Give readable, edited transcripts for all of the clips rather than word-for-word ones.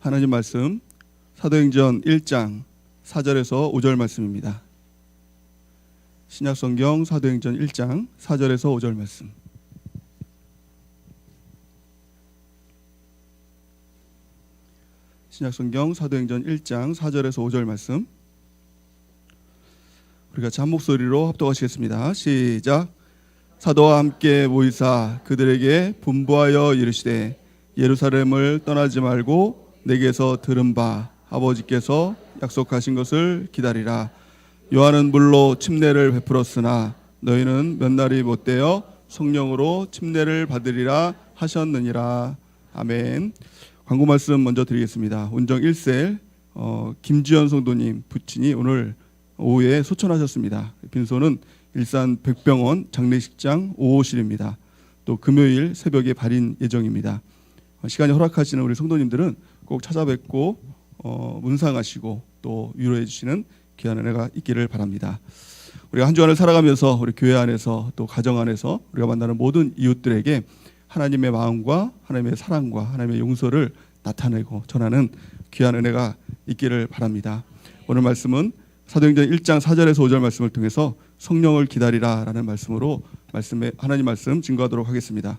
하나님 말씀 사도행전 1장 4절에서 5절 말씀입니다. 신약성경 사도행전 1장 4절에서 5절 말씀. 신약성경 사도행전 1장 4절에서 5절 말씀. 우리가 같이 한 목소리로 합독하시겠습니다. 시작. 사도와 함께 모이사 그들에게 분부하여 이르시되 예루살렘을 떠나지 말고 내게서 들은 바 아버지께서 약속하신 것을 기다리라. 요한은 물로 침례를 베풀었으나 너희는 몇 날이 못되어 성령으로 침례를 받으리라 하셨느니라. 아멘. 광고 말씀 먼저 드리겠습니다. 운정 1셀 김주현 성도님 부친이 오늘 오후에 소천하셨습니다. 빈소는 일산 백병원 장례식장 5호실입니다. 또 금요일 새벽에 발인 예정입니다. 시간이 허락하시는 우리 성도님들은 꼭 찾아뵙고 문상하시고 또 위로해 주시는 귀한 은혜가 있기를 바랍니다. 우리가 한 주간을 살아가면서 우리 교회 안에서 또 가정 안에서 우리가 만나는 모든 이웃들에게 하나님의 마음과 하나님의 사랑과 하나님의 용서를 나타내고 전하는 귀한 은혜가 있기를 바랍니다. 오늘 말씀은 사도행전 1장 4절에서 5절 말씀을 통해서 성령을 기다리라라는 말씀으로 하나님 말씀 증거하도록 하겠습니다.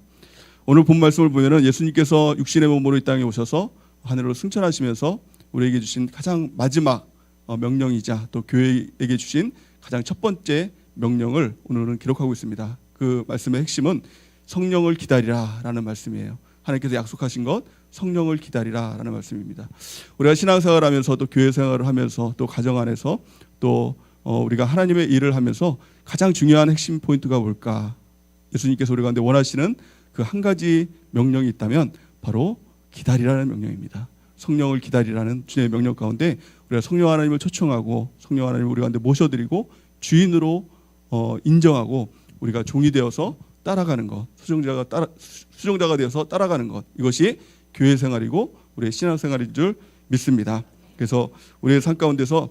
오늘 본 말씀을 보면은 예수님께서 육신의 몸으로 이 땅에 오셔서 하늘로 승천하시면서 우리에게 주신 가장 마지막 명령이자 또 교회에게 주신 가장 첫 번째 명령을 오늘은 기록하고 있습니다. 그 말씀의 핵심은 성령을 기다리라라는 말씀이에요. 하나님께서 약속하신 것 성령을 기다리라라는 말씀입니다. 우리가 신앙생활하면서 또 교회 생활을 하면서 또 가정 안에서 또 우리가 하나님의 일을 하면서 가장 중요한 핵심 포인트가 뭘까? 예수님께서 우리 가운데 원하시는 그 한 가지 명령이 있다면 바로 기다리라는 명령입니다. 성령을 기다리라는 주님의 명령 가운데 우리가 성령 하나님을 초청하고 성령 하나님을 우리 가운데 모셔드리고 주인으로 인정하고 우리가 종이 되어서 따라가는 것, 수종자가 되어서 따라가는 것, 이것이 교회 생활이고 우리의 신앙 생활인 줄 믿습니다. 그래서 우리의 삶 가운데서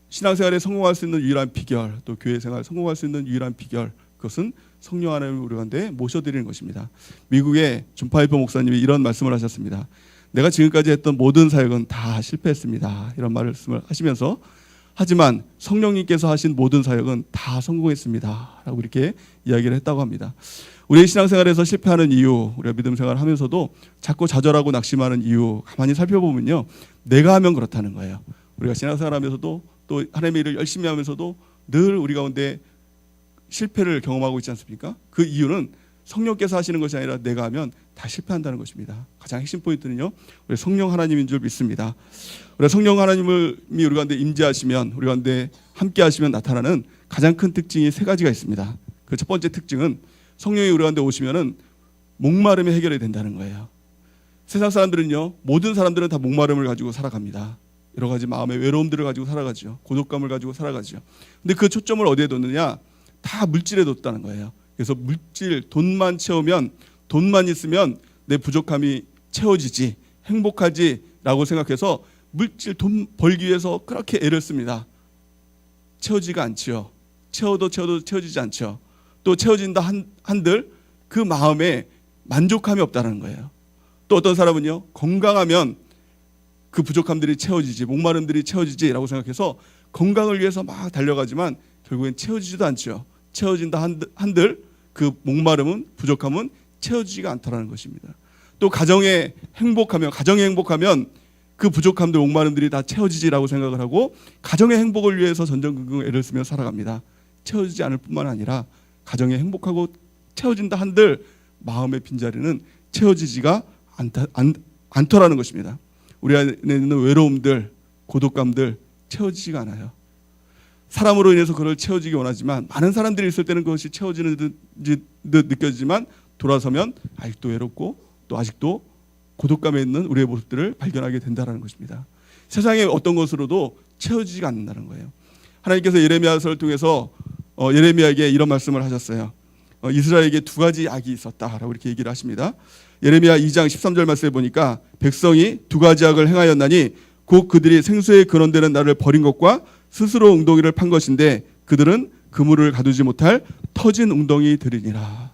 신앙생활에 성공할 수 있는 유일한 비결, 또 교회 생활에 성공할 수 있는 유일한 비결, 그것은 성령 하나님을 우리 가운데 모셔드리는 것입니다. 미국의 존 파이퍼 목사님이 이런 말씀을 하셨습니다. 내가 지금까지 했던 모든 사역은 다 실패했습니다. 이런 말씀을 하시면서 하지만 성령님께서 하신 모든 사역은 다 성공했습니다. 라고 이렇게 이야기를 했다고 합니다. 우리의 신앙생활에서 실패하는 이유, 우리가 믿음 생활을 하면서도 자꾸 좌절하고 낙심하는 이유 가만히 살펴보면요, 내가 하면 그렇다는 거예요. 우리가 신앙생활 하면서도 또 하나님의 일을 열심히 하면서도 늘 우리 가운데 실패를 경험하고 있지 않습니까? 그 이유는 성령께서 하시는 것이 아니라 내가 하면 다 실패한다는 것입니다. 가장 핵심 포인트는요, 우리 성령 하나님인 줄 믿습니다. 우리 성령 하나님이 우리 가운데 임재하시면, 우리 가운데 함께 하시면 나타나는 가장 큰 특징이 세 가지가 있습니다. 그 첫 번째 특징은 성령이 우리 가운데 오시면은 목마름이 해결이 된다는 거예요. 세상 사람들은요, 모든 사람들은 다 목마름을 가지고 살아갑니다. 여러 가지 마음의 외로움들을 가지고 살아가죠. 고독감을 가지고 살아가죠. 근데 그 초점을 어디에 뒀느냐? 다 물질에 뒀다는 거예요. 그래서 물질, 돈만 채우면, 돈만 있으면 내 부족함이 채워지지, 행복하지라고 생각해서 물질, 돈 벌기 위해서 그렇게 애를 씁니다. 채워지가 않지요. 채워도 채워지지 않죠. 또 채워진다 한들 그 마음에 만족함이 없다는 거예요. 또 어떤 사람은요, 건강하면 그 부족함들이 채워지지, 목마름들이 채워지지라고 생각해서 건강을 위해서 막 달려가지만 결국엔 채워지지도 않죠. 채워진다 한들 그 목마름은, 부족함은 채워지지가 않다라는 것입니다. 또 가정에 행복하면 그 부족함들, 목마름들이 다 채워지지라고 생각을 하고 가정의 행복을 위해서 전전긍긍 애를 쓰며 살아갑니다. 채워지지 않을 뿐만 아니라 가정에 행복하고 채워진다 한들 마음의 빈자리는 채워지지가 않더라는 것입니다. 우리 안에 있는 외로움들, 고독감들 채워지지가 않아요. 사람으로 인해서 그걸 채워지기 원하지만 많은 사람들이 있을 때는 그것이 채워지는 듯 느껴지지만 돌아서면 아직도 외롭고 또 아직도 고독감에 있는 우리의 모습들을 발견하게 된다는 것입니다. 세상의 어떤 것으로도 채워지지가 않는다는 거예요. 하나님께서 예레미야서를 통해서 예레미야에게 이런 말씀을 하셨어요. 이스라엘에게 두 가지 악이 있었다라고 이렇게 얘기를 하십니다. 예레미야 2장 13절 말씀에 보니까 백성이 두 가지 악을 행하였나니 곧 그들이 생수의 근원되는 나를 버린 것과 스스로 웅덩이를 판 것인데 그들은 그물을 가두지 못할 터진 웅덩이 들이니라.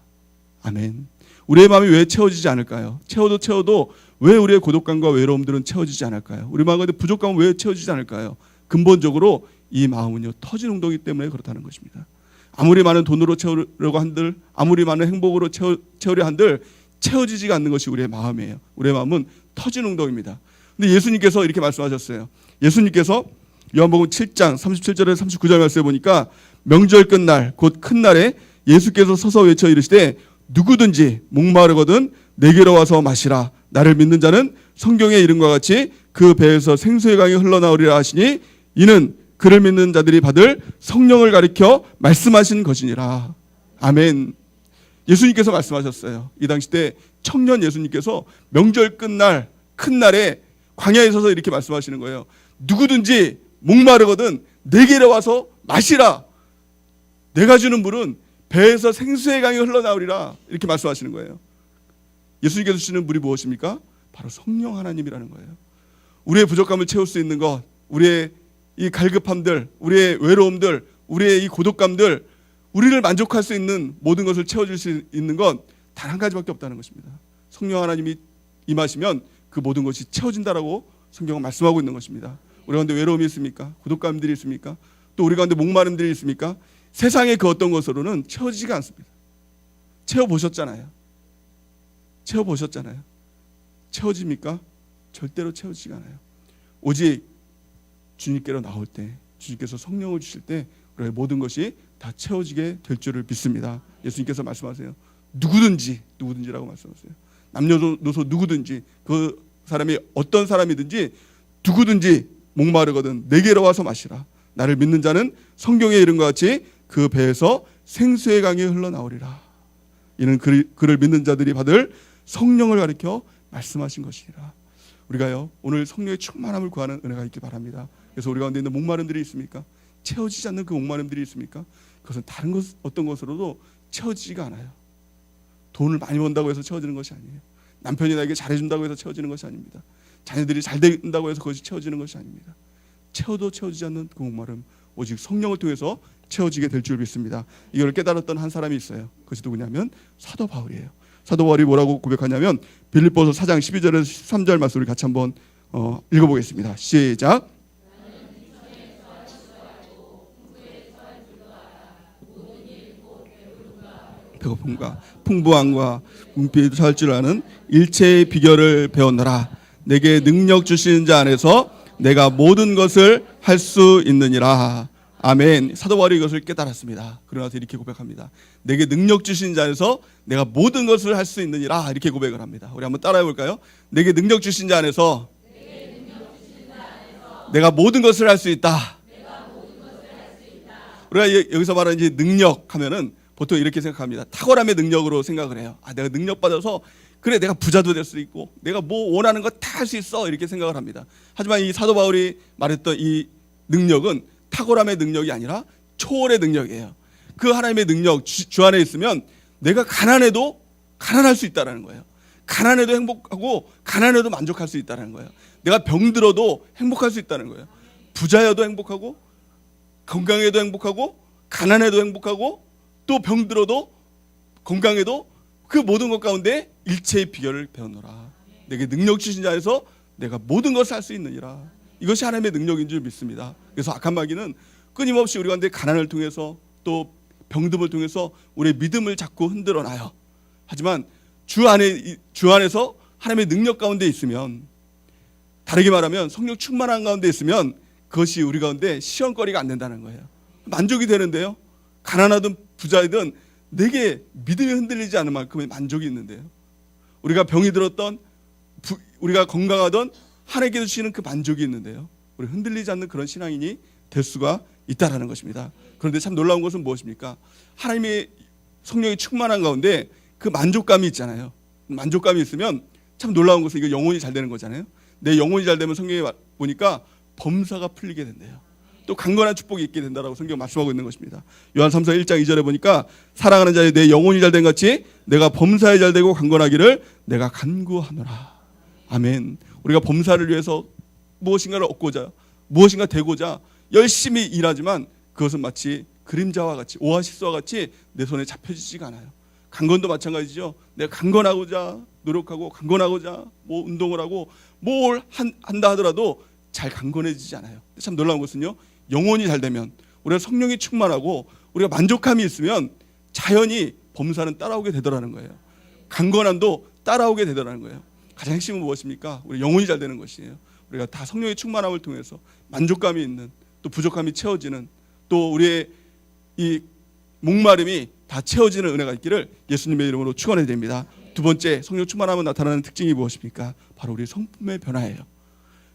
아멘. 우리의 마음이 왜 채워지지 않을까요? 채워도 왜 우리의 고독감과 외로움들은 채워지지 않을까요? 우리 마음 가운데 부족감은 왜 채워지지 않을까요? 근본적으로 이 마음은요, 터진 웅덩이 때문에 그렇다는 것입니다. 아무리 많은 돈으로 채우려고 한들, 아무리 많은 행복으로 채우려 한들 채워지지가 않는 것이 우리의 마음이에요. 우리의 마음은 터진 웅덩이입니다. 근데 예수님께서 이렇게 말씀하셨어요. 예수님께서 요한복음 7장 37절에서 39절 말씀에 보니까 명절 끝날 곧 큰 날에 예수께서 서서 외쳐 이르시되 누구든지 목마르거든 내게로 와서 마시라. 나를 믿는 자는 성경의 이름과 같이 그 배에서 생수의 강이 흘러나오리라 하시니 이는 그를 믿는 자들이 받을 성령을 가리켜 말씀하신 것이니라. 아멘. 예수님께서 말씀하셨어요. 이 당시 때 청년 예수님께서 명절 끝날 큰 날에 광야에 서서 이렇게 말씀하시는 거예요. 누구든지 목마르거든 내게로 와서 마시라. 내가 주는 물은 배에서 생수의 강이 흘러나오리라. 이렇게 말씀하시는 거예요. 예수님께서 주시는 물이 무엇입니까? 바로 성령 하나님이라는 거예요. 우리의 부족감을 채울 수 있는 것, 우리의 이 갈급함들, 우리의 외로움들, 우리의 이 고독감들, 우리를 만족할 수 있는 모든 것을 채워줄 수 있는 건 단 한 가지밖에 없다는 것입니다. 성령 하나님이 임하시면 그 모든 것이 채워진다라고 성경은 말씀하고 있는 것입니다. 우리 가운데 외로움이 있습니까? 고독감들이 있습니까? 또 우리 가운데 목마름들이 있습니까? 세상의 그 어떤 것으로는 채워지지가 않습니다. 채워보셨잖아요. 채워보셨잖아요. 채워집니까? 절대로 채워지지가 않아요. 오직 주님께로 나올 때, 주님께서 성령을 주실 때 우리의 모든 것이 다 채워지게 될 줄을 믿습니다. 예수님께서 말씀하세요. 누구든지라고 말씀하세요. 남녀노소 누구든지, 그 사람이 어떤 사람이든지 누구든지 목마르거든 내게로 와서 마시라. 나를 믿는 자는 성경의 이름과 같이 그 배에서 생수의 강이 흘러나오리라. 이는 그를 믿는 자들이 받을 성령을 가리켜 말씀하신 것이니라. 우리가요, 오늘 성령의 충만함을 구하는 은혜가 있길 바랍니다. 그래서 우리 가운데 있는 목마름들이 있습니까? 채워지지 않는 그 목마름들이 있습니까? 그것은 다른 것, 어떤 것으로도 채워지지가 않아요. 돈을 많이 번다고 해서 채워지는 것이 아니에요. 남편이 나에게 잘해준다고 해서 채워지는 것이 아닙니다. 자녀들이 잘 된다고 해서 그것이 채워지는 것이 아닙니다. 채워도 채워지지 않는 그 목마름, 오직 성령을 통해서 채워지게 될 줄 믿습니다. 이걸 깨달았던 한 사람이 있어요. 그것이 누구냐면 사도 바울이에요. 사도 바울이 뭐라고 고백하냐면 빌립보서 4장 12절에서 13절 말씀을 같이 한번 읽어보겠습니다. 시작. 배고픔과 풍부함과 궁핍이 살 줄 아는 일체의 비결을 배웠노라. 내게 능력 주시는 자 안에서 내가 모든 것을 할 수 있느니라. 아멘. 사도 바울이 이것을 깨달았습니다. 그러나서 이렇게 고백합니다. 내게 능력 주시는 자 안에서 내가 모든 것을 할 수 있느니라. 이렇게 고백을 합니다. 우리 한번 따라해 볼까요? 내게 능력 주신 자 안에서 내가 모든 것을 할 수 있다. 우리가 여기서 말하는 이제 능력 하면은 보통 이렇게 생각합니다. 탁월함의 능력으로 생각을 해요. 내가 능력 받아서 그래 내가 부자도 될 수 있고 내가 뭐 원하는 거 다 할 수 있어 이렇게 생각을 합니다. 하지만 이 사도 바울이 말했던 이 능력은 탁월함의 능력이 아니라 초월의 능력이에요. 그 하나님의 능력 주 안에 있으면 내가 가난해도 가난할 수 있다는 거예요. 가난해도 행복하고 가난해도 만족할 수 있다는 거예요. 내가 병들어도 행복할 수 있다는 거예요. 부자여도 행복하고 건강해도 행복하고 가난해도 행복하고 또 병들어도 건강해도 그 모든 것 가운데 일체의 비결을 배웠노라. 내게 능력 주신 자에서 내가 모든 것을 할 수 있느니라. 이것이 하나님의 능력인 줄 믿습니다. 그래서 악한 마귀는 끊임없이 우리 가운데 가난을 통해서 또 병듦을 통해서 우리의 믿음을 자꾸 흔들어 놔요. 하지만 주 안에서 하나님의 능력 가운데 있으면, 다르게 말하면 성령 충만한 가운데 있으면 그것이 우리 가운데 시험거리가 안 된다는 거예요. 만족이 되는데요. 가난하든 부자이든 내게 믿음이 흔들리지 않을 만큼의 만족이 있는데요. 우리가 병이 들었던 우리가 건강하던 하나님께서 주시는 그 만족이 있는데요. 우리 흔들리지 않는 그런 신앙인이 될 수가 있다라는 것입니다. 그런데 참 놀라운 것은 무엇입니까? 하나님의 성령이 충만한 가운데 그 만족감이 있잖아요. 만족감이 있으면 참 놀라운 것은 이거 영혼이 잘 되는 거잖아요. 내 영혼이 잘 되면 성경에 보니까 범사가 풀리게 된대요. 또 강건한 축복이 있게 된다라고 성경 말씀하고 있는 것입니다. 요한 3서 1장 2절에 보니까 사랑하는 자의 내 영혼이 잘 된 같이 내가 범사에 잘 되고 강건하기를 내가 간구하노라. 아멘. 우리가 범사를 위해서 무엇인가를 얻고자 무엇인가 되고자 열심히 일하지만 그것은 마치 그림자와 같이 오아시스와 같이 내 손에 잡혀지지가 않아요. 강건도 마찬가지죠. 내가 강건하고자 노력하고 강건하고자 뭐 운동을 하고 뭘 한다 하더라도 잘 강건해지지 않아요. 참 놀라운 것은요, 영혼이 잘 되면, 우리가 성령이 충만하고 우리가 만족함이 있으면 자연히 범사는 따라오게 되더라는 거예요. 강건함도 따라오게 되더라는 거예요. 가장 핵심은 무엇입니까? 우리 영혼이 잘 되는 것이에요. 우리가 다 성령의 충만함을 통해서 만족감이 있는, 또 부족함이 채워지는, 또 우리의 이 목마름이 다 채워지는 은혜가 있기를 예수님의 이름으로 축원해야 됩니다. 두 번째, 성령 충만함은 나타나는 특징이 무엇입니까? 바로 우리 성품의 변화예요.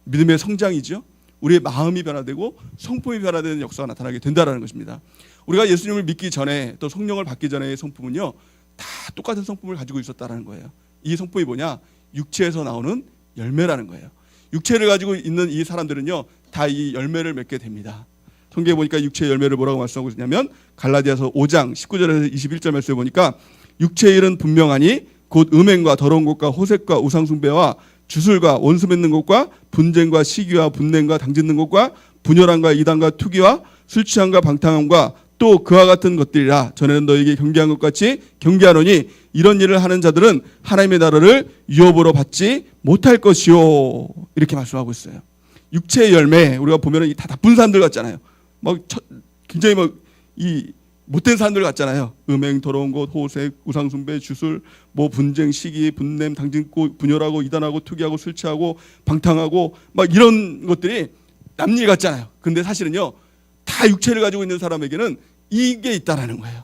믿음의 성장이죠. 우리의 마음이 변화되고 성품이 변화되는 역사가 나타나게 된다는 것입니다. 우리가 예수님을 믿기 전에, 또 성령을 받기 전에의 성품은요, 다 똑같은 성품을 가지고 있었다는 거예요. 이 성품이 뭐냐? 육체에서 나오는 열매라는 거예요. 육체를 가지고 있는 이 사람들은요, 다 이 열매를 맺게 됩니다. 성경에 보니까 육체의 열매를 뭐라고 말씀하고 있냐면, 갈라디아서 5장 19절에서 21절 말씀에 보니까, 육체의 일은 분명하니 곧 음행과 더러운 것과 호색과 우상숭배와 주술과 원수 맺는 것과 분쟁과 시기와 분냄과 당짓는 것과 분열함과 이단과 투기와 술 취함과 방탕함과 또 그와 같은 것들이라. 전에는 너에게 경계한 것 같이 경계하노니 이런 일을 하는 자들은 하나님의 나라를 유업으로 받지 못할 것이요. 이렇게 말씀하고 있어요. 육체의 열매, 우리가 보면은 다 나쁜 사람들 같잖아요. 굉장히 이 못된 사람들 같잖아요. 음행, 더러운 것, 호색, 우상숭배, 주술, 뭐 분쟁, 시기, 분냄, 당짓고, 분열하고, 이단하고, 투기하고, 술 취하고, 방탕하고, 이런 것들이 남일 같잖아요. 근데 사실은요, 다 육체를 가지고 있는 사람에게는 이게 있다라는 거예요.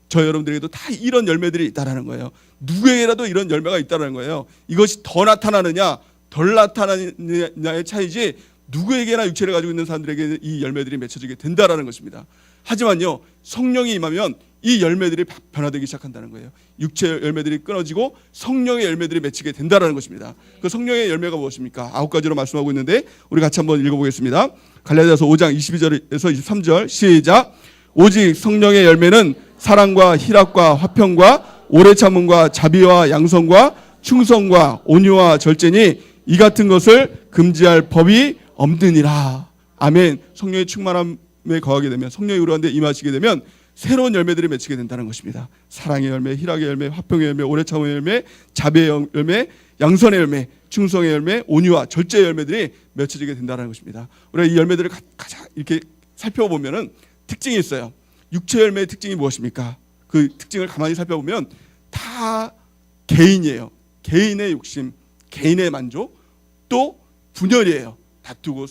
저 여러분들에게도 다 이런 열매들이 있다라는 거예요. 누구에게라도 이런 열매가 있다라는 거예요. 이것이 더 나타나느냐 덜 나타나느냐의 차이지, 누구에게나 육체를 가지고 있는 사람들에게 이 열매들이 맺혀지게 된다라는 것입니다. 하지만요, 성령이 임하면 이 열매들이 변화되기 시작한다는 거예요. 육체의 열매들이 끊어지고 성령의 열매들이 맺히게 된다라는 것입니다. 그 성령의 열매가 무엇입니까? 9가지로 말씀하고 있는데 우리 같이 한번 읽어보겠습니다. 갈라디아서 5장 22절에서 23절 시작. 오직 성령의 열매는 사랑과 희락과 화평과 오래 참음과 자비와 양성과 충성과 온유와 절제니 이 같은 것을 금지할 법이 없느니라. 아멘. 성령의 충만함에 거하게 되면, 성령이 우리 가운데 임하시게 되면 새로운 열매들이 맺히게 된다는 것입니다. 사랑의 열매, 희락의 열매, 화평의 열매, 오래 참음의 열매, 자비의 열매, 양선의 열매, 충성의 열매, 온유와 절제의 열매들이 맺혀지게 된다는 것입니다. 우리가 이 열매들을 가장 이렇게 살펴보면은 특징이 있어요. 육체 열매의 특징이 무엇입니까? 그 특징을 가만히 살펴보면 다 개인이에요. 개인의 욕심, 개인의 만족, 또 분열이에요. 다투고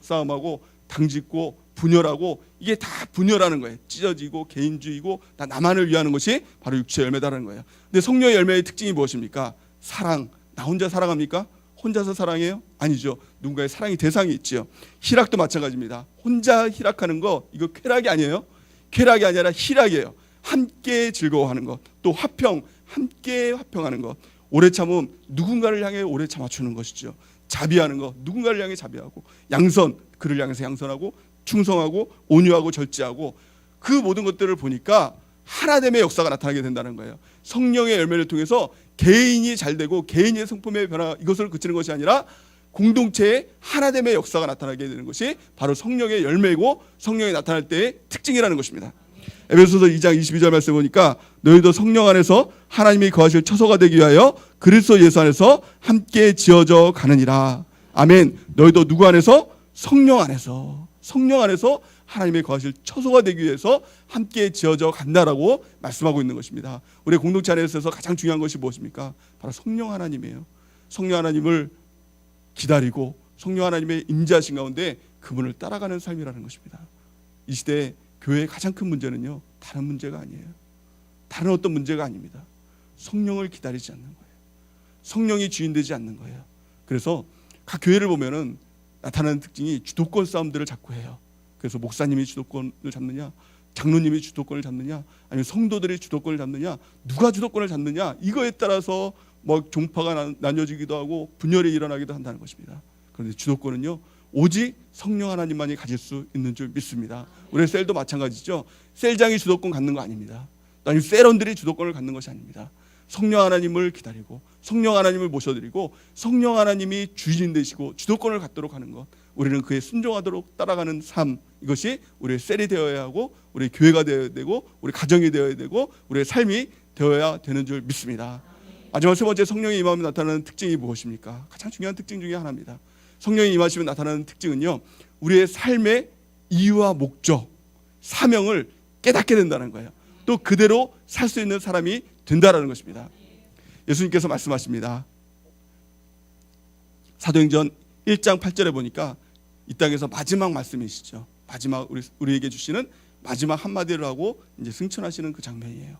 싸움하고 당짓고 분열하고, 이게 다 분열하는 거예요. 찢어지고 개인주의고 다 나만을 위하는 것이 바로 육체의 열매다라는 거예요. 근데 성령의 열매의 특징이 무엇입니까? 사랑. 나 혼자 사랑합니까? 혼자서 사랑해요? 아니죠. 누군가의 사랑이 대상이 있지요. 희락도 마찬가지입니다. 혼자 희락하는 거, 이거 쾌락이 아니에요. 쾌락이 아니라 희락이에요. 함께 즐거워하는 것. 또 화평, 함께 화평하는 것. 오래 참음, 누군가를 향해 오래 참아주는 것이죠. 자비하는 것, 누군가를 향해 자비하고, 양선, 그를 향해서 양선하고, 충성하고, 온유하고, 절제하고, 그 모든 것들을 보니까 하나됨의 역사가 나타나게 된다는 거예요. 성령의 열매를 통해서 개인이 잘 되고 개인의 성품의 변화, 이것을 그치는 것이 아니라 공동체의 하나됨의 역사가 나타나게 되는 것이 바로 성령의 열매이고 성령이 나타날 때의 특징이라는 것입니다. 에베소서 2장 22절 말씀 보니까 너희도 성령 안에서 하나님이 거하실 처소가 되기 위하여 그리스도 예수 안에서 함께 지어져 가느니라. 아멘. 너희도 누구 안에서? 성령 안에서 하나님의 거하실 처소가 되기 위해서 함께 지어져 간다라고 말씀하고 있는 것입니다. 우리 공동체 안에서 가장 중요한 것이 무엇입니까? 바로 성령 하나님이에요. 성령 하나님을 기다리고 성령 하나님의 임재하신 가운데 그분을 따라가는 삶이라는 것입니다. 이 시대에 교회의 가장 큰 문제는요, 다른 문제가 아니에요. 다른 어떤 문제가 아닙니다. 성령을 기다리지 않는 거예요. 성령이 주인되지 않는 거예요. 그래서 각 교회를 보면은 나타나는 특징이 주도권 싸움들을 자꾸 해요. 그래서 목사님이 주도권을 잡느냐, 장로님이 주도권을 잡느냐, 아니면 성도들이 주도권을 잡느냐, 누가 주도권을 잡느냐, 이거에 따라서 종파가 나뉘어지기도 하고 분열이 일어나기도 한다는 것입니다. 그런데 주도권은요, 오직 성령 하나님만이 가질 수 있는 줄 믿습니다. 우리 셀도 마찬가지죠. 셀장이 주도권 갖는 거 아닙니다. 아니면 셀원들이 주도권을 갖는 것이 아닙니다. 성령 하나님을 기다리고 성령 하나님을 모셔드리고 성령 하나님이 주인 되시고 주도권을 갖도록 하는 것, 우리는 그에 순종하도록 따라가는 삶, 이것이 우리의 셀이 되어야 하고 우리 교회가 되어야 되고 우리 가정이 되어야 되고 우리의 삶이 되어야 되는 줄 믿습니다. 마지막 세 번째, 성령이 임하면 나타나는 특징이 무엇입니까? 가장 중요한 특징 중에 하나입니다. 성령이 임하시면 나타나는 특징은요, 우리의 삶의 이유와 목적, 사명을 깨닫게 된다는 거예요. 또 그대로 살 수 있는 사람이 된다는 것입니다. 예수님께서 말씀하십니다. 사도행전 1장 8절에 보니까 이 땅에서 마지막 말씀이시죠. 마지막 우리에게 주시는 마지막 한마디를 하고 이제 승천하시는 그 장면이에요.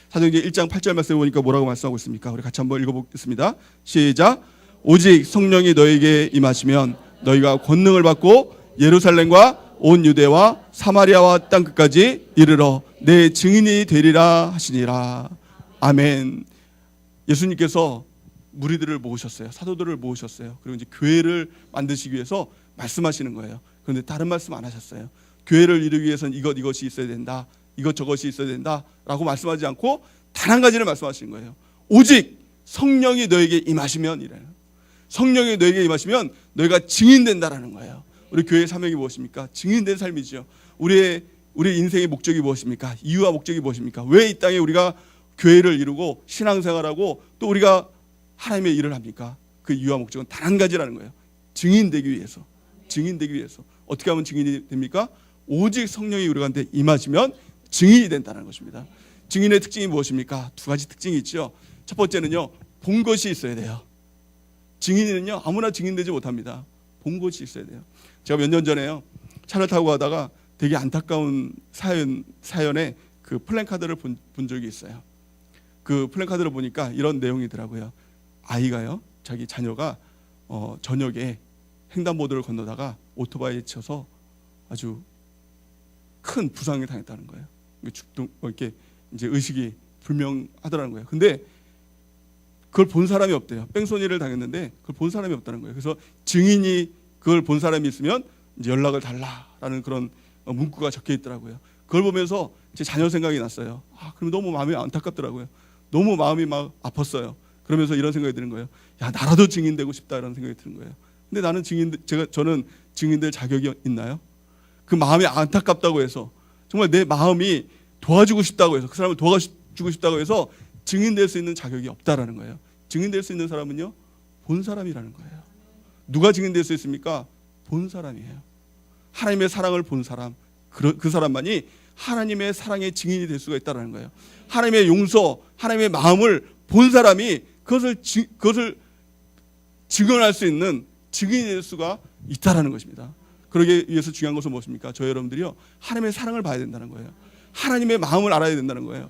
사도행전 1장 8절 말씀에 보니까 뭐라고 말씀하고 있습니까? 우리 같이 한번 읽어보겠습니다. 시작. 오직 성령이 너에게 임하시면 너희가 권능을 받고 예루살렘과 온 유대와 사마리아와 땅 끝까지 이르러 내 증인이 되리라 하시니라. 아멘. 예수님께서 무리들을 모으셨어요. 사도들을 모으셨어요. 그리고 이제 교회를 만드시기 위해서 말씀하시는 거예요. 그런데 다른 말씀 안 하셨어요. 교회를 이루기 위해서는 이것이 있어야 된다, 저것이 있어야 된다라고 말씀하지 않고 단 한 가지를 말씀하시는 거예요. 오직 성령이 너에게 임하시면 이래요. 성령이 너에게 임하시면 너희가 증인된다라는 거예요. 우리 교회의 사명이 무엇입니까? 증인된 삶이죠. 우리 인생의 목적이 무엇입니까? 이유와 목적이 무엇입니까? 왜 이 땅에 우리가 교회를 이루고 신앙생활하고 또 우리가 하나님의 일을 합니까? 그 이유와 목적은 단 한 가지라는 거예요. 증인되기 위해서. 증인되기 위해서. 어떻게 하면 증인이 됩니까? 오직 성령이 우리 가운데 임하시면 증인이 된다는 것입니다. 증인의 특징이 무엇입니까? 두 가지 특징이 있죠. 첫 번째는요, 본 것이 있어야 돼요. 증인은요, 아무나 증인되지 못합니다. 본 것이 있어야 돼요. 제가 몇 년 전에요, 차를 타고 가다가 되게 안타까운 사연에 그 플랜카드를 본 적이 있어요. 그 플랜카드를 보니까 이런 내용이더라고요. 아이가요, 자기 자녀가 저녁에 횡단보도를 건너다가 오토바이에 쳐서 아주 큰 부상을 당했다는 거예요. 이렇게 이제 의식이 불명하더라는 거예요. 근데 그걸 본 사람이 없대요. 뺑소니를 당했는데 그걸 본 사람이 없다는 거예요. 그래서 증인이 그걸 본 사람이 있으면 이제 연락을 달라라는 그런 문구가 적혀 있더라고요. 그걸 보면서 제 자녀 생각이 났어요. 그럼 너무 마음이 안타깝더라고요. 너무 마음이 막 아팠어요. 그러면서 이런 생각이 드는 거예요. 야, 나라도 증인되고 싶다, 이런 생각이 드는 거예요. 근데 나는 저는 증인될 자격이 있나요? 그 마음이 안타깝다고 해서, 정말 내 마음이 도와주고 싶다고 해서, 그 사람을 도와주고 싶다고 해서 증인될 수 있는 자격이 없다라는 거예요. 증인될 수 있는 사람은요, 본 사람이라는 거예요. 누가 증인될 수 있습니까? 본 사람이에요. 하나님의 사랑을 본 사람, 그 사람만이 하나님의 사랑의 증인이 될 수가 있다는 거예요. 하나님의 용서, 하나님의 마음을 본 사람이 그것을 증언할 수 있는 증인이 될 수가 있다는 것입니다. 그러기 위해서 중요한 것은 무엇입니까? 저희 여러분들이요, 하나님의 사랑을 봐야 된다는 거예요. 하나님의 마음을 알아야 된다는 거예요.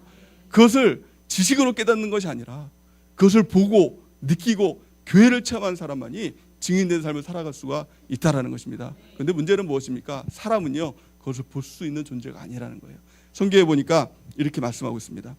그것을 지식으로 깨닫는 것이 아니라 그것을 보고 느끼고 교회를 체험한 사람만이 증인된 삶을 살아갈 수가 있다는 것입니다. 그런데 문제는 무엇입니까? 사람은요, 그것을 볼 수 있는 존재가 아니라는 거예요. 성경에 보니까 이렇게 말씀하고 있습니다.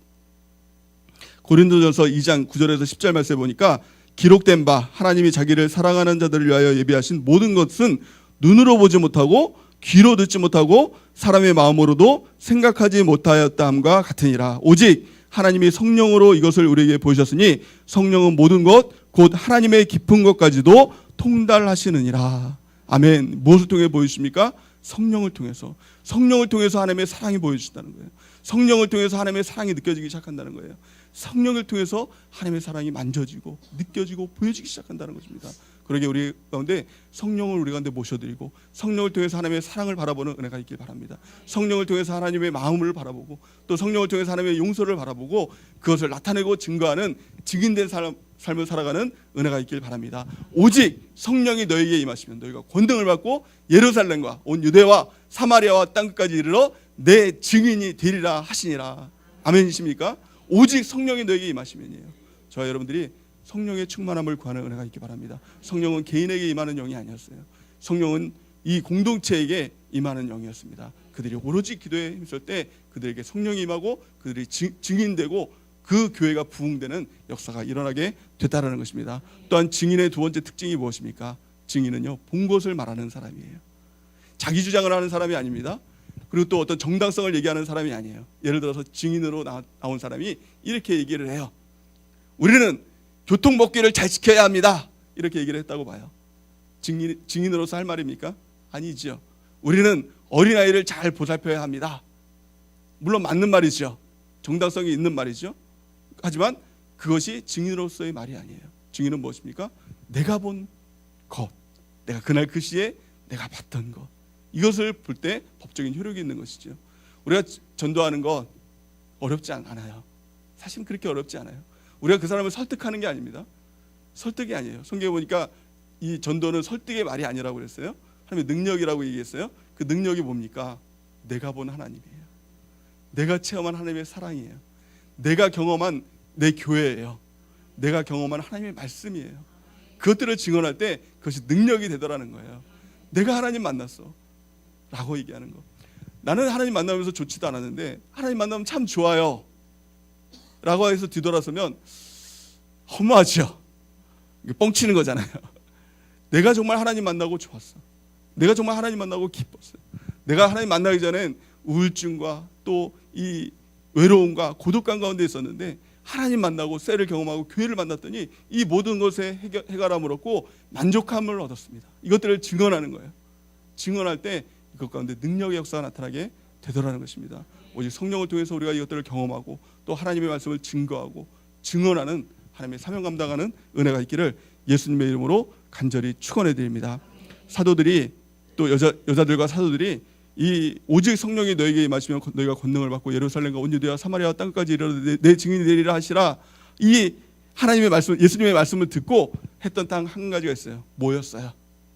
고린도전서 2장 9절에서 10절 말씀에 보니까 기록된 바 하나님이 자기를 사랑하는 자들을 위하여 예비하신 모든 것은 눈으로 보지 못하고 귀로 듣지 못하고 사람의 마음으로도 생각하지 못하였다 함과 같으니라. 오직 하나님이 성령으로 이것을 우리에게 보이셨으니 성령은 모든 것 곧 하나님의 깊은 것까지도 통달하시느니라. 아멘. 무엇을 통해 보여주십니까? 성령을 통해서. 성령을 통해서 하나님의 사랑이 보여주신다는 거예요. 성령을 통해서 하나님의 사랑이 느껴지기 시작한다는 거예요. 성령을 통해서 하나님의 사랑이 만져지고 느껴지고 보여지기 시작한다는 것입니다. 그러게 우리 가운데 성령을 우리 가운데 모셔드리고 성령을 통해서 하나님의 사랑을 바라보는 은혜가 있길 바랍니다. 성령을 통해서 하나님의 마음을 바라보고 또 성령을 통해서 하나님의 용서를 바라보고 그것을 나타내고 증거하는 증인된 삶을 살아가는 은혜가 있길 바랍니다. 오직 성령이 너에게 임하시면 너희가 권능을 받고 예루살렘과 온 유대와 사마리아와 땅끝까지 이르러 내 증인이 되리라 하시니라. 아멘이십니까? 오직 성령이 너에게 임하시면이에요. 저와 여러분들이 성령의 충만함을 구하는 은혜가 있기 바랍니다. 성령은 개인에게 임하는 영이 아니었어요. 성령은 이 공동체에게 임하는 영이었습니다. 그들이 오로지 기도에 힘쓸 때 그들에게 성령이 임하고 그들이 증인되고 그 교회가 부흥되는 역사가 일어나게 됐다는 것입니다. 또한 증인의 두 번째 특징이 무엇입니까? 증인은요, 본 것을 말하는 사람이에요. 자기 주장을 하는 사람이 아닙니다. 그리고 또 어떤 정당성을 얘기하는 사람이 아니에요. 예를 들어서 증인으로 나온 사람이 이렇게 얘기를 해요. 우리는 교통법규를 잘 지켜야 합니다. 이렇게 얘기를 했다고 봐요. 증인으로서 할 말입니까? 아니죠. 우리는 어린아이를 잘 보살펴야 합니다. 물론 맞는 말이죠. 정당성이 있는 말이죠. 하지만 그것이 증인으로서의 말이 아니에요. 증인은 무엇입니까? 내가 본 것, 내가 그날 그 시에 내가 봤던 것, 이것을 볼 때 법적인 효력이 있는 것이죠. 우리가 전도하는 것 어렵지 않아요. 사실은 그렇게 어렵지 않아요. 우리가 그 사람을 설득하는 게 아닙니다. 설득이 아니에요. 성경에 보니까 이 전도는 설득의 말이 아니라고 그랬어요. 하나님의 능력이라고 얘기했어요. 그 능력이 뭡니까? 내가 본 하나님이에요. 내가 체험한 하나님의 사랑이에요. 내가 경험한 내 교회예요. 내가 경험한 하나님의 말씀이에요. 그것들을 증언할 때 그것이 능력이 되더라는 거예요. 내가 하나님 만났어 라고 얘기하는 거. 나는 하나님 만나면서 좋지도 않았는데 하나님 만나면 참 좋아요 라고 해서 뒤돌아서면 허무하죠. 이게 뻥치는 거잖아요. 내가 정말 하나님 만나고 좋았어. 내가 정말 하나님 만나고 기뻤어요. 내가 하나님 만나기 전엔 우울증과 또 이 외로움과 고독감 가운데 있었는데 하나님 만나고 쎄를 경험하고 교회를 만났더니 이 모든 것에 해결함을 얻고 만족함을 얻었습니다. 이것들을 증언하는 거예요. 증언할 때 이것 가운데 능력의 역사가 나타나게 되더라는 것입니다. 오직 성령을 통해서 우리가 이것들을 경험하고 또 하나님의 말씀을 증거하고 증언하는 하나님의 사명 감당하는 은혜가 있기를 예수님의 이름으로 간절히 축원해 드립니다. 사도들이 또 여자들과 사도들이 이 오직 성령이 너에게 임하시면 너희가 권능을 받고 예루살렘과 온 유대와 사마리아와 땅까지 이르러 내 증인이 되리라 하시라. 이 하나님의 말씀, 예수님의 말씀을 듣고 했던 딱 한 가지가 있어요. 모였어요.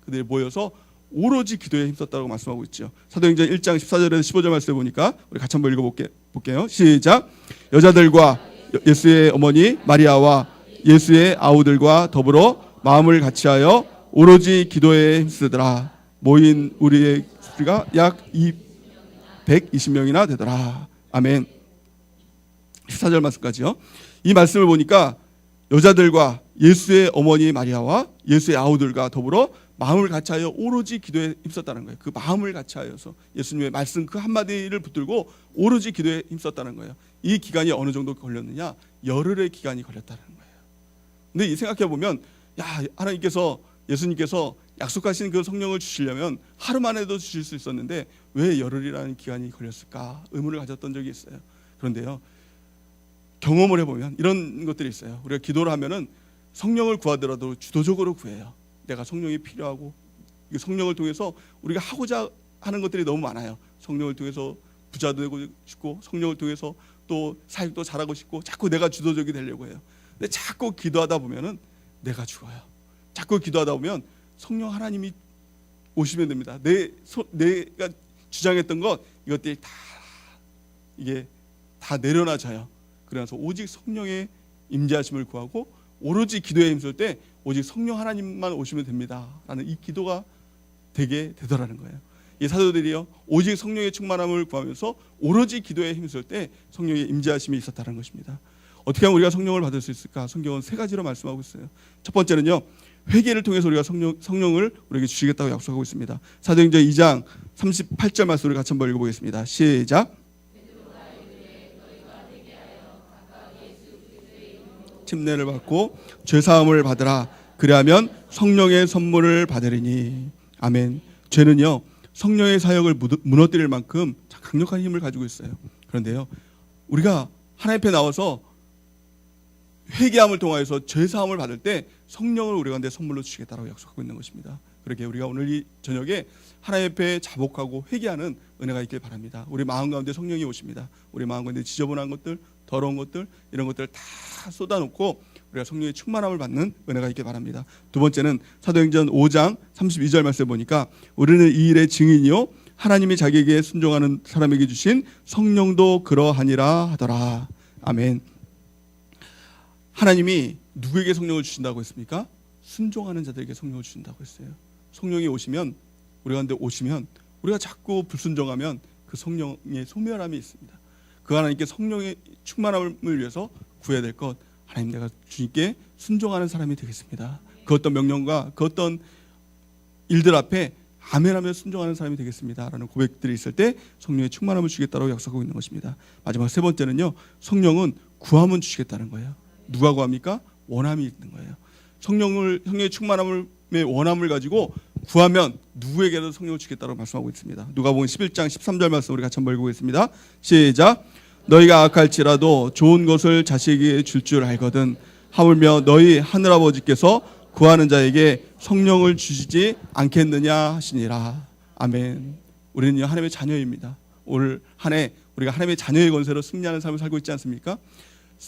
그들이 모여서 오로지 기도에 힘썼다고 말씀하고 있죠. 사도행전 1장 14절에서 15절 말씀을 보니까 우리 같이 한번 읽어볼게요. 시작. 여자들과 예수의 어머니 마리아와 예수의 아우들과 더불어 마음을 같이하여 오로지 기도에 힘쓰더라. 모인 우리의 수가 약 120명이나 되더라. 아멘. 14절 말씀까지요. 이 말씀을 보니까 여자들과 예수의 어머니 마리아와 예수의 아우들과 더불어 마음을 같이하여 오로지 기도에 힘썼다는 거예요. 그 마음을 같이하여서 예수님의 말씀 그 한마디를 붙들고 오로지 기도에 힘썼다는 거예요. 이 기간이 어느 정도 걸렸느냐? 열흘의 기간이 걸렸다는 거예요. 근데 이 생각해 보면 야, 하나님께서 예수님께서 약속하신 그 성령을 주시려면 하루 만에도 주실 수 있었는데 왜 열흘이라는 기간이 걸렸을까 의문을 가졌던 적이 있어요. 그런데요, 경험을 해보면 이런 것들이 있어요. 우리가 기도를 하면은 성령을 구하더라도 주도적으로 구해요. 내가 성령이 필요하고 성령을 통해서 우리가 하고자 하는 것들이 너무 많아요. 성령을 통해서 부자도 되고 싶고 성령을 통해서 또 사역도 잘하고 싶고 자꾸 내가 주도적이 되려고 해요. 근데 자꾸 기도하다 보면은 내가 죽어요. 자꾸 기도하다 보면 성령 하나님이 오시면 됩니다. 내가 주장했던 것 이것들이 다 이게 다 내려놔져요. 그래서 오직 성령의 임재하심을 구하고 오로지 기도에 힘쓸 때 오직 성령 하나님만 오시면 됩니다라는 이 기도가 되게 되더라는 거예요. 이 사도들이요 오직 성령의 충만함을 구하면서 오로지 기도에 힘쓸 때 성령의 임재하심이 있었다는 것입니다. 어떻게 하면 우리가 성령을 받을 수 있을까? 성경은 세 가지로 말씀하고 있어요. 첫 번째는요, 회개를 통해서 우리가 성령을 우리에게 주시겠다고 약속하고 있습니다. 사도행전 2장 38절 말씀을 같이 한번 읽어보겠습니다. 시작. 침례를 받고 죄사함을 받으라. 그리하면 성령의 선물을 받으리니. 아멘. 죄는요 성령의 사역을 무너뜨릴 만큼 강력한 힘을 가지고 있어요. 그런데요 우리가 하나님 앞에 나와서 회개함을 통하여서 죄사함을 받을 때 성령을 우리 가운데 선물로 주시겠다라고 약속하고 있는 것입니다. 그렇게 우리가 오늘 이 저녁에 하나님 앞에 자복하고 회개하는 은혜가 있길 바랍니다. 우리 마음 가운데 성령이 오십니다. 우리 마음 가운데 지저분한 것들, 더러운 것들, 이런 것들을 다 쏟아놓고 우리가 성령의 충만함을 받는 은혜가 있길 바랍니다. 두 번째는 사도행전 5장 32절 말씀을 보니까 우리는 이 일의 증인이요 하나님이 자기에게 순종하는 사람에게 주신 성령도 그러하니라 하더라. 아멘. 하나님이 누구에게 성령을 주신다고 했습니까? 순종하는 자들에게 성령을 주신다고 했어요. 성령이 오시면 우리 가운데 오시면 우리가 자꾸 불순종하면 그 성령의 소멸함이 있습니다. 그 하나님께 성령의 충만함을 위해서 구해야 될 것, 하나님 내가 주님께 순종하는 사람이 되겠습니다. 그 어떤 명령과 그 어떤 일들 앞에 아멘하며 순종하는 사람이 되겠습니다라는 고백들이 있을 때 성령의 충만함을 주겠다고 약속하고 있는 것입니다. 마지막 세 번째는요, 성령은 구하면 주시겠다는 거예요. 누가 구합니까? 원함이 있는 거예요. 성령의 충만함의 원함을 가지고 구하면 누구에게도 성령을 주겠다고 말씀하고 있습니다. 누가복음 11장 13절 말씀 우리 같이 한번 읽어보겠습니다. 시작. 너희가 악할지라도 좋은 것을 자식에게 줄 줄 알거든. 하물며 너희 하늘아버지께서 구하는 자에게 성령을 주시지 않겠느냐 하시니라. 아멘. 우리는 하나님의 자녀입니다. 올 한 해 우리가 하나님의 자녀의 권세로 승리하는 삶을 살고 있지 않습니까?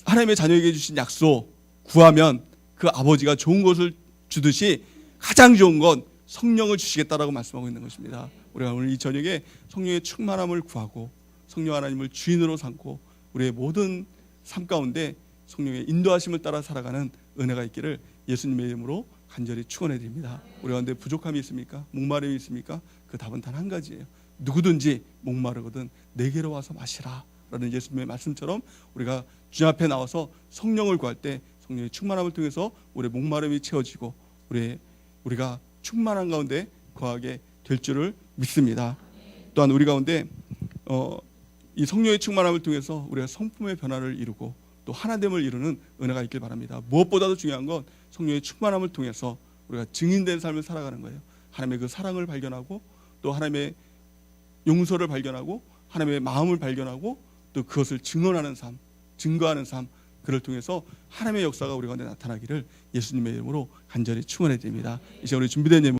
하나님의 자녀에게 주신 약속 구하면 그 아버지가 좋은 것을 주듯이 가장 좋은 건 성령을 주시겠다라고 말씀하고 있는 것입니다. 우리가 오늘 이 저녁에 성령의 충만함을 구하고 성령 하나님을 주인으로 삼고 우리의 모든 삶 가운데 성령의 인도하심을 따라 살아가는 은혜가 있기를 예수님의 이름으로 간절히 축원해 드립니다. 우리 가운데 부족함이 있습니까? 목마름이 있습니까? 그 답은 단 한 가지예요. 누구든지 목마르거든 내게로 와서 마시라 라는 예수님의 말씀처럼 우리가 주님 앞에 나와서 성령을 구할 때 성령의 충만함을 통해서 우리의 목마름이 채워지고 우리가 충만한 가운데 거하게 될 줄을 믿습니다. 또한 우리 가운데 이 성령의 충만함을 통해서 우리가 성품의 변화를 이루고 또 하나됨을 이루는 은혜가 있길 바랍니다. 무엇보다도 중요한 건 성령의 충만함을 통해서 우리가 증인된 삶을 살아가는 거예요. 하나님의 그 사랑을 발견하고 또 하나님의 용서를 발견하고 하나님의 마음을 발견하고 또 그것을 증언하는 삶, 증거하는 삶, 그를 통해서 하나님의 역사가 우리 가운데 나타나기를 예수님의 이름으로 간절히 축원해 드립니다. 이제 우리 준비된 예물